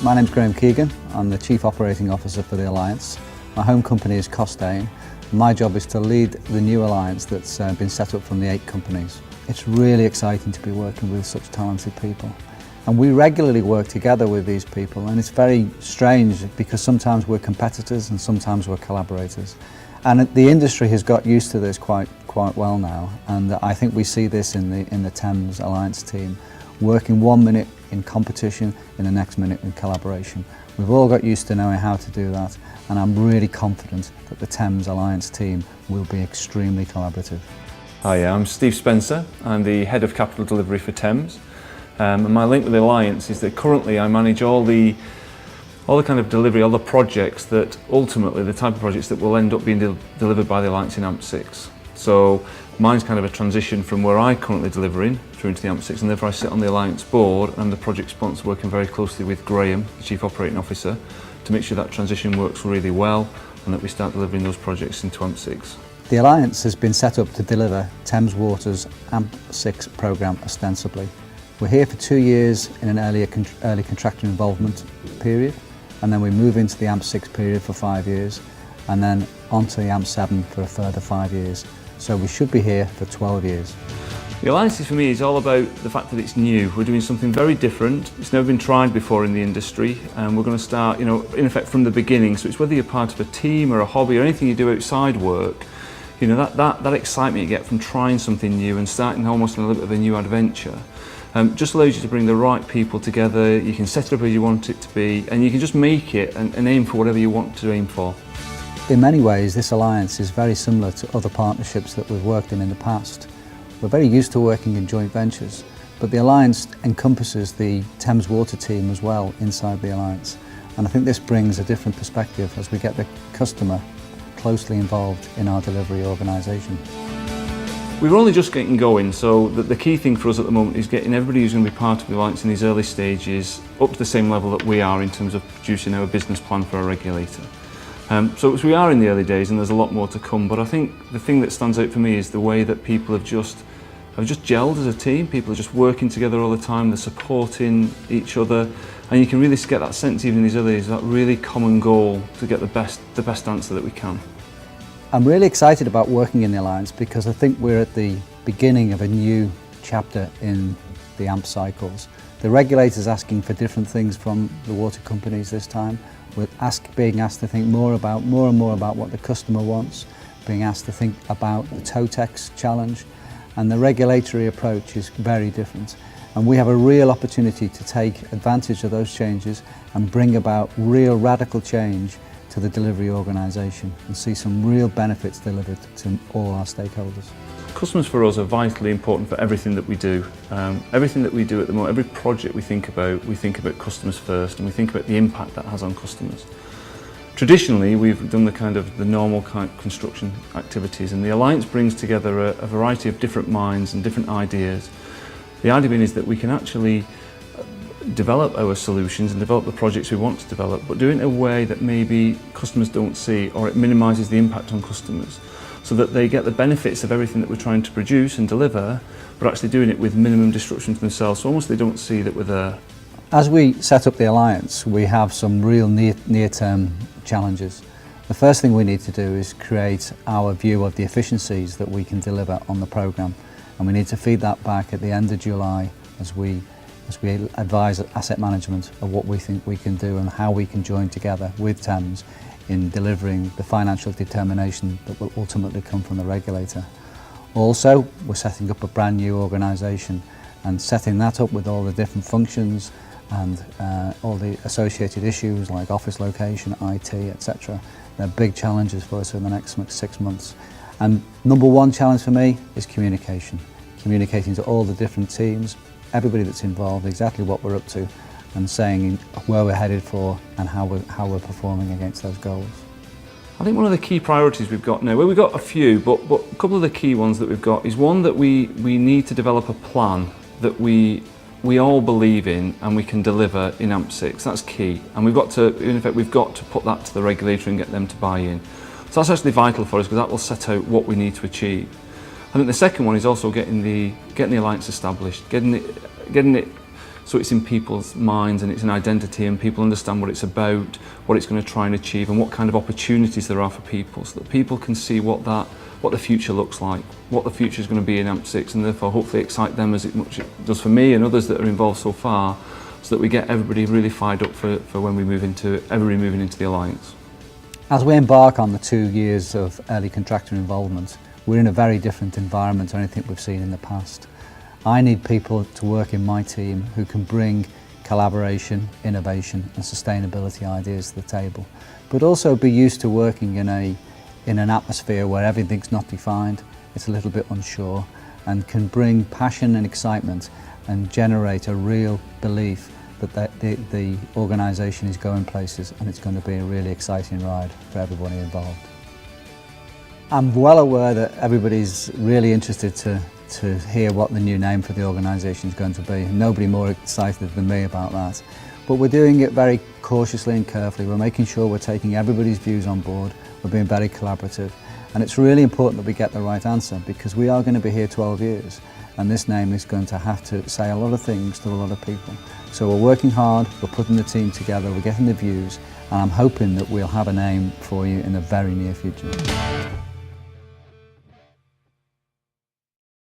My name's Graham Keegan. I'm the Chief Operating Officer for the Alliance. My home company is Costain. My job is to lead the new alliance that's been set up from the 8 companies. It's really exciting to be working with such talented people. And we regularly work together with these people, and it's very strange because sometimes we're competitors and sometimes we're collaborators. And the industry has got used to this quite well now, and I think we see this in the Thames Alliance team, working 1 minute in competition, in the next minute in collaboration. We've all got used to knowing how to do that, and I'm really confident that the Thames Alliance team will be extremely collaborative. Hi, I'm Steve Spencer. I'm the Head of Capital Delivery for Thames. And my link with the Alliance is that currently I manage all the kind of delivery, all the projects that ultimately, the type of projects that will end up being delivered by the Alliance in AMP6. So mine's kind of a transition from where I currently deliver in through into the AMP6, and therefore I sit on the Alliance board and I'm the project sponsor, working very closely with Graham, the Chief Operating Officer, to make sure that transition works really well and that we start delivering those projects into AMP6. The Alliance has been set up to deliver Thames Water's AMP6 programme ostensibly. We're here for 2 years in an early contractor involvement period, and then we move into the AMP6 period for 5 years, and then onto the AMP7 for a further 5 years. So we should be here for 12 years. The Alliance for me is all about the fact that it's new. We're doing something very different. It's never been tried before in the industry, and we're going to start, in effect from the beginning. So it's whether you're part of a team or a hobby or anything you do outside work, that excitement you get from trying something new and starting almost in a little bit of a new adventure. Just allows you to bring the right people together. You can set it up as you want it to be, and you can just make it and aim for whatever you want to aim for. In many ways, this alliance is very similar to other partnerships that we've worked in the past. We're very used to working in joint ventures, but the alliance encompasses the Thames Water team as well inside the alliance. And I think this brings a different perspective as we get the customer closely involved in our delivery organisation. We're only just getting going, so the key thing for us at the moment is getting everybody who's going to be part of the Alliance in these early stages up to the same level that we are in terms of producing our business plan for our regulator. So we are in the early days and there's a lot more to come, but I think the thing that stands out for me is the way that people have just gelled as a team. People are just working together all the time, they're supporting each other, and you can really get that sense even in these early days, that really common goal to get the best answer that we can. I'm really excited about working in the Alliance because I think we're at the beginning of a new chapter in the AMP cycles. The regulator's asking for different things from the water companies this time. We're being asked to think more and more about what the customer wants, being asked to think about the TOTEX challenge, and the regulatory approach is very different. And we have a real opportunity to take advantage of those changes and bring about real radical change to the delivery organisation and see some real benefits delivered to all our stakeholders. Customers for us are vitally important for everything that we do. Everything that we do at the moment, every project we think about customers first, and we think about the impact that has on customers. Traditionally, we've done the normal kind of construction activities, and the Alliance brings together a variety of different minds and different ideas. The idea being is that we can actually develop our solutions and develop the projects we want to develop, but do it in a way that maybe customers don't see, or it minimises the impact on customers, so that they get the benefits of everything that we're trying to produce and deliver, but actually doing it with minimum disruption to themselves, so almost they don't see that we're there. As we set up the Alliance, we have some real near-term challenges. The first thing we need to do is create our view of the efficiencies that we can deliver on the programme, and we need to feed that back at the end of July as we advise asset management of what we think we can do and how we can join together with Thames in delivering the financial determination that will ultimately come from the regulator. Also, we're setting up a brand new organisation, and setting that up with all the different functions and all the associated issues like office location, IT, etc. They're big challenges for us in the next 6 months. And number one challenge for me is communication. Communicating to all the different teams, everybody that's involved, exactly what we're up to, and saying where we're headed for and how we're performing against those goals. I think one of the key priorities we've got now, well, we've got a few, but a couple of the key ones that we've got is one that we need to develop a plan that we all believe in and we can deliver in AMP6. That's key, and we've got to, in effect, we've got to put that to the regulator and get them to buy in. So that's actually vital for us because that will set out what we need to achieve. I think the second one is also getting the alliance established, getting it so it's in people's minds and it's an identity, and people understand what it's about, what it's going to try and achieve, and what kind of opportunities there are for people, so that people can see what the future looks like, what the future is going to be in AMP6, and therefore hopefully excite them as much as it does for me and others that are involved so far, so that we get everybody really fired up for when we move into everybody moving into the Alliance. As we embark on the 2 years of early contractor involvement, we're in a very different environment to anything we've seen in the past. I need people to work in my team who can bring collaboration, innovation and sustainability ideas to the table, but also be used to working in an atmosphere where everything's not defined, it's a little bit unsure, and can bring passion and excitement and generate a real belief that the organisation is going places and it's going to be a really exciting ride for everybody involved. I'm well aware that everybody's really interested to hear what the new name for the organisation is going to be. Nobody more excited than me about that. But we're doing it very cautiously and carefully. We're making sure we're taking everybody's views on board. We're being very collaborative. And it's really important that we get the right answer, because we are going to be here 12 years. And this name is going to have to say a lot of things to a lot of people. So we're working hard, we're putting the team together, we're getting the views, and I'm hoping that we'll have a name for you in the very near future.